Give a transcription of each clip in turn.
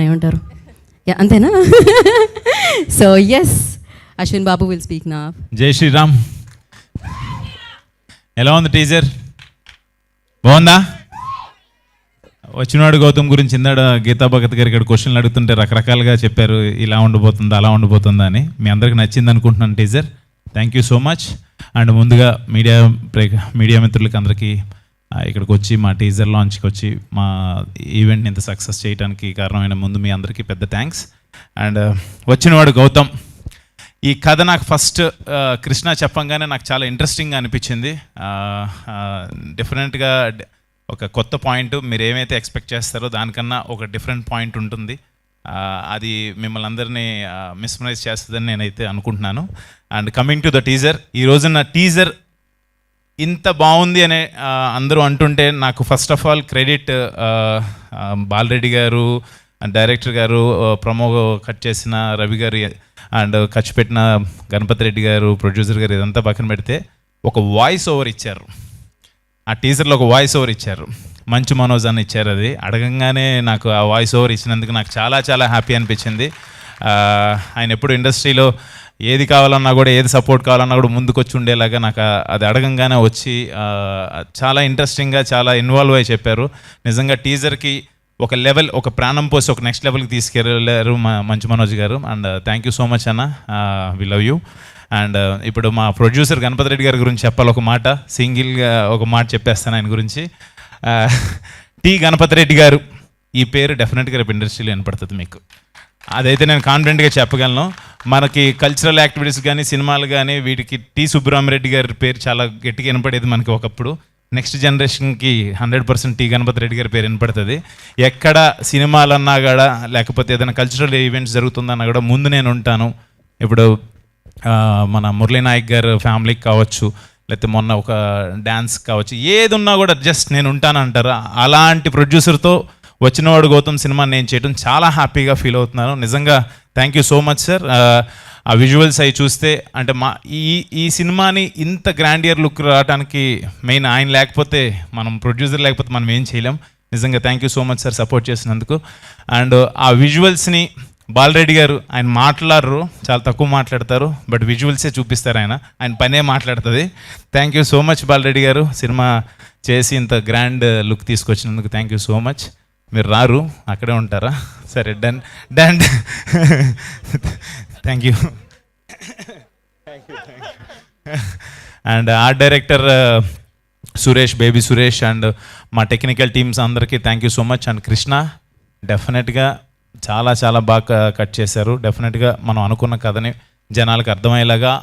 ఏమంటారు? యా, అంతేనా? So yes, Ashwin Babu will speak నా. జై శ్రీరామ్. ఎలా ఉంది టీజర్? బాగుందా? వచ్చినవాడు గౌతమ్ గురించి ఇందాడ గీతా భగత్ గారు ఇక్కడ క్వశ్చన్లు అడుగుతుంటే రకరకాలుగా చెప్పారు, ఇలా ఉండబోతుందా అలా ఉండబోతుందా అని. మీ అందరికి నచ్చింది అనుకుంటున్నాను teaser. Thank you so much. And ముందుగా మీడియా మిత్రులకి అందరికీ ఇక్కడికి వచ్చి మా టీజర్ లాంచ్కి వచ్చి మా ఈవెంట్ని ఇంత సక్సెస్ చేయడానికి కారణమైన ముందు మీ అందరికీ పెద్ద థ్యాంక్స్. అండ్ వచ్చినవాడు గౌతమ్, ఈ కథ నాకు ఫస్ట్ కృష్ణ చెప్పంగానే నాకు చాలా ఇంట్రెస్టింగ్గా అనిపించింది. డిఫరెంట్గా ఒక కొత్త పాయింట్, మీరు ఏమైతే ఎక్స్పెక్ట్ చేస్తారో దానికన్నా ఒక డిఫరెంట్ పాయింట్ ఉంటుంది. అది మిమ్మల్ని అందరినీ మిస్మరైజ్ చేస్తుందని నేనైతే అనుకుంటున్నాను. And coming to the teaser, ఈ రోజున టీజర్ ఇంత బాగుంది అనే అందరూ అంటుంటే నాకు first of all credit Bala Reddy గారు, డైరెక్టర్ గారు, ప్రమో కట్ చేసిన రవి గారు, అండ్ ఖర్చు పెట్టిన గణపతి రెడ్డి గారు, ప్రొడ్యూసర్ గారు, ఇదంతా పక్కన పెడితే ఒక వాయిస్ ఓవర్ ఇచ్చారు. ఆ టీజర్లో ఒక వాయిస్ ఓవర్ ఇచ్చారు, మంచు మనోజ్ అని ఇచ్చారు. అది అడగంగానే నాకు ఆ వాయిస్ ఓవర్ ఇచ్చినందుకు నాకు చాలా చాలా హ్యాపీ అనిపించింది. ఆయన ఎప్పుడు ఇండస్ట్రీలో ఏది కావాలన్నా కూడా, ఏది సపోర్ట్ కావాలన్నా కూడా ముందుకు వచ్చి ఉండేలాగా నాకు అది అడగంగానే వచ్చి చాలా ఇంట్రెస్టింగ్గా చాలా ఇన్వాల్వ్ అయ్యి చెప్పారు. నిజంగా టీజర్కి ఒక లెవెల్, ఒక ప్రాణం పోసి ఒక నెక్స్ట్ లెవెల్కి తీసుకెళ్ళారు మంచు మనోజ్ గారు. And thank you so much అన్న, వి లవ్ యూ. అండ్ ఇప్పుడు మా ప్రొడ్యూసర్ గణపతి రెడ్డి గారి గురించి చెప్పాలి. ఒక మాట సింగిల్గా ఒక మాట చెప్పేస్తాను ఆయన గురించి. టి గణపతి రెడ్డి గారు, ఈ పేరు డెఫినెట్గా రేపు ఇండస్ట్రీలో వినపడుతుంది మీకు, అదైతే నేను కాన్ఫిడెంట్గా చెప్పగలను. మనకి కల్చరల్ యాక్టివిటీస్ కానీ, సినిమాలు కానీ, వీటికి టి సుబ్బరామరెడ్డి గారి పేరు చాలా గట్టిగా వినపడేది మనకి ఒకప్పుడు. నెక్స్ట్ జనరేషన్కి 100% టి గణపతి రెడ్డి గారి పేరు వినపడుతుంది. ఎక్కడ సినిమాలన్నా కూడా, లేకపోతే ఏదైనా కల్చరల్ ఈవెంట్స్ జరుగుతుందన్నా కూడా ముందు నేను ఉంటాను. ఇప్పుడు మన మురళీ నాయక్ గారు ఫ్యామిలీకి కావచ్చు, లేకపోతే మొన్న ఒక డ్యాన్స్ కావచ్చు, ఏది ఉన్నా కూడా జస్ట్ నేను ఉంటాను అంటారు. అలాంటి ప్రొడ్యూసర్తో వచ్చినవాడు గౌతమ్ సినిమా నేను చేయడం చాలా హ్యాపీగా ఫీల్ అవుతున్నాను. నిజంగా thank you so much sir. ఆ విజువల్స్ అవి చూస్తే అంటే ఈ సినిమాని ఇంత గ్రాండియర్ లుక్ రావడానికి మెయిన్ ఆయన లేకపోతే, మనం ప్రొడ్యూసర్ లేకపోతే మనం ఏం చేయలేం. నిజంగా thank you so much sir support చేసినందుకు. అండ్ ఆ విజువల్స్ని బాలరెడ్డి గారు, ఆయన మాట్లాడరు, చాలా తక్కువ మాట్లాడతారు, బట్ విజువల్సే చూపిస్తారు. ఆయన పనే మాట్లాడుతుంది. Thank you so much Balareddy గారు, సినిమా చేసి ఇంత గ్రాండ్ లుక్ తీసుకొచ్చినందుకు థ్యాంక్ యూ సో మచ్. మీరు రారు, అక్కడే ఉంటారా? సరే, done done. Thank you. And art director Suresh, baby Suresh, and మా టెక్నికల్ టీమ్స్ అందరికీ thank you so much. And Krishna డెఫినెట్గా చాలా చాలా బాగా కట్ చేశారు. డెఫినెట్గా మనం అనుకున్న కథని జనాలకు అర్థమయ్యేలాగా,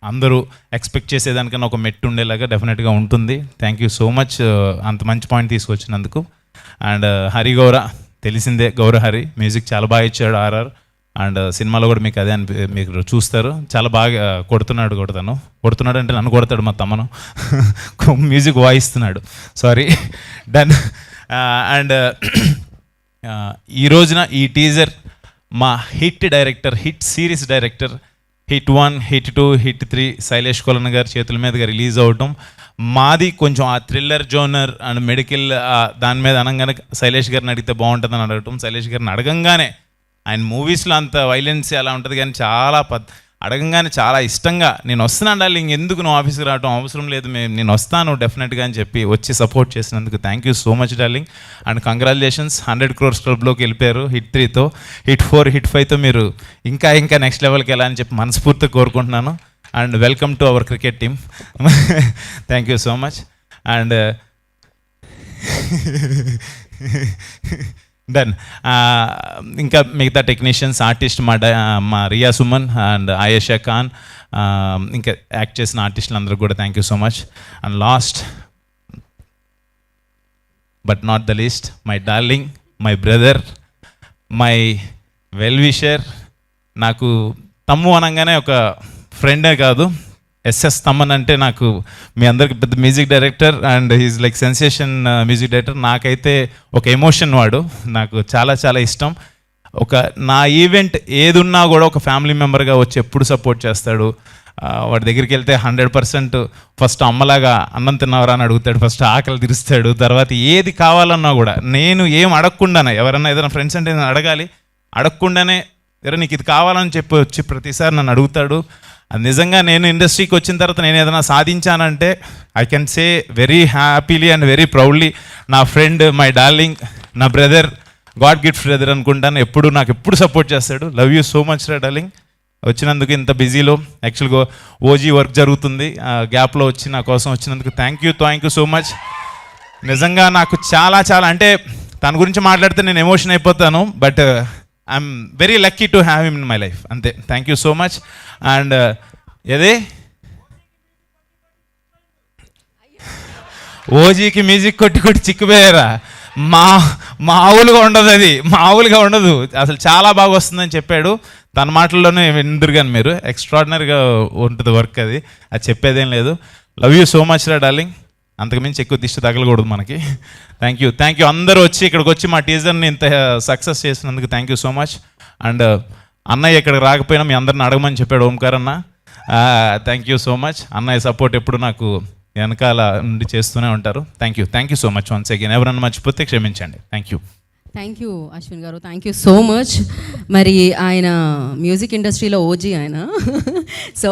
అందరూ ఎక్స్పెక్ట్ చేసేదానికన్నా ఒక మెట్టు ఉండేలాగా డెఫినెట్గా ఉంటుంది. థ్యాంక్ యూ సో మచ్ అంత మంచి పాయింట్ తీసుకొచ్చినందుకు. అండ్ హరి గౌర, తెలిసిందే, గౌర హరి మ్యూజిక్ చాలా బాగా ఇచ్చాడు ఆర్ఆర్. అండ్ సినిమాలో కూడా మీకు అదే మీరు చూస్తారు, చాలా బాగా కొడుతున్నాడు అంటే నన్ను కొడతాడు మా తమ్మను. మ్యూజిక్ వాయిస్తున్నాడు, సారీ, డన్. అండ్ ఈ రోజున ఈ టీజర్ మా hit director, hit series director, hit 1, hit 2, hit 3 Sailesh Kolanu గారి చేతుల మీదుగా రిలీజ్ అవటం, మాది కొంచెం ఆ థ్రిల్లర్ జోనర్ అండ్ మెడికల్ దాని మీద అనగానే శైలేష్ గారిని అడిగితే బాగుంటుందని అడగటం. శైలేష్ గారిని అడగంగానే, ఆయన మూవీస్లో అంత వైలెన్స్ అలా ఉంటుంది కానీ చాలా అడగంగానే చాలా ఇష్టంగా, నేను వస్తున్నాను డార్లింగ్, ఎందుకు నువ్వు ఆఫీస్కి రావడం అవసరం లేదు, నేను వస్తాను డెఫినెట్గా అని చెప్పి వచ్చి సపోర్ట్ చేసినందుకు thank you so much darling. And congratulations, 100 crores క్లబ్లోకి వెళ్ళిపోయారు. హిట్ 3తో, హిట్ 4, హిట్ 5తో మీరు ఇంకా నెక్స్ట్ లెవెల్కి వెళ్ళాలని చెప్పి మనస్ఫూర్తిగా కోరుకుంటున్నాను. And welcome to our cricket team. Thank you so much. And done. ఇంకా మిగతా టెక్నీషియన్స్, ఆర్టిస్ట్, మా రియా సుమన్ అండ్ ఆయేషా ఖాన్, ఇంకా యాక్ట్ చేసిన ఆర్టిస్టులు అందరూ కూడా thank you so much. And last but not the least, my darling, my brother, my well wisher. నాకు తమ్ము అనగానే ఒక ఫ్రెండే కాదు, ఎస్ఎస్ తమ్మన్ అంటే నాకు మీ అందరికి పెద్ద music director and he's like sensation music director. నాకైతే ఒక ఎమోషన్ వాడు, నాకు చాలా చాలా ఇష్టం. నా ఈవెంట్ ఏదున్నా కూడా ఒక ఫ్యామిలీ మెంబర్గా వచ్చి ఎప్పుడు సపోర్ట్ చేస్తాడు. వాడి దగ్గరికి వెళ్తే 100% ఫస్ట్ అమ్మలాగా అన్నం తిన్నవరా అని అడుగుతాడు, ఫస్ట్ ఆకలి తీరుస్తాడు, తర్వాత ఏది కావాలన్నా కూడా నేను ఏం అడగకుండానే, ఎవరన్నా ఏదైనా ఫ్రెండ్స్ అంటే నేను అడగాలి, అడగకుండానే ఎరా నీకు ఇది కావాలని చెప్పి వచ్చి ప్రతిసారి నన్ను అడుగుతాడు. అది నిజంగా నేను ఇండస్ట్రీకి వచ్చిన తర్వాత నేను ఏదైనా సాధించానంటే I can say very happily and very proudly నా ఫ్రెండ్, మై డార్లింగ్, నా బ్రదర్, గాడ్ గిఫ్ట్ బ్రదర్ అనుకుంటాను. నాకు ఎప్పుడు సపోర్ట్ చేస్తాడు. లవ్ యూ సో మచ్ రా డార్లింగ్. వచ్చినందుకు ఇంత బిజీలో యాక్చువల్గా ఓజీ వర్క్ జరుగుతుంది, గ్యాప్లో వచ్చి నా కోసం వచ్చినందుకు థ్యాంక్ యూ సో మచ్. నిజంగా నాకు చాలా అంటే తన గురించి మాట్లాడితే నేను ఎమోషన్ అయిపోతాను, but I'm very lucky to have him in my life, అంతే. Thank you so much. And ఏదే ఓజీకి మ్యూజిక్ కొట్టి చిక్కుపోయారా, మామూలుగా ఉండదు, అది మామూలుగా ఉండదు, అసలు చాలా బాగా వస్తుందని చెప్పాడు. తన మాటల్లోనే విందురు కానీ మీరు, ఎక్స్ట్రాడినరీగా ఉంటుంది వర్క్, అది చెప్పేదేం లేదు. లవ్ యూ సో మచ్ రా డార్లింగ్. అంతకుమించి ఎక్కువ దిష్టి తగలకూడదు మనకి. థ్యాంక్ యూ అందరూ వచ్చి ఇక్కడికి వచ్చి మా టీజర్ని ఇంత సక్సెస్ చేసినందుకు thank you so much. And అన్నయ్య ఇక్కడికి రాకపోయినా మీ అందరిని అడగమని చెప్పాడు ఓంకార్ అన్న. Thank you so much. అన్నయ్య సపోర్ట్ ఎప్పుడు నాకు వెనకాల నుండి చేస్తూనే ఉంటారు. Thank you so much once again. ఎవరన్నా మర్చిపోతే క్షమించండి. థ్యాంక్ యూ అశ్విన్ గారు, థ్యాంక్ యూ సో మచ్. మరి ఆయన మ్యూజిక్ ఇండస్ట్రీలో ఓజీ ఆయన. సో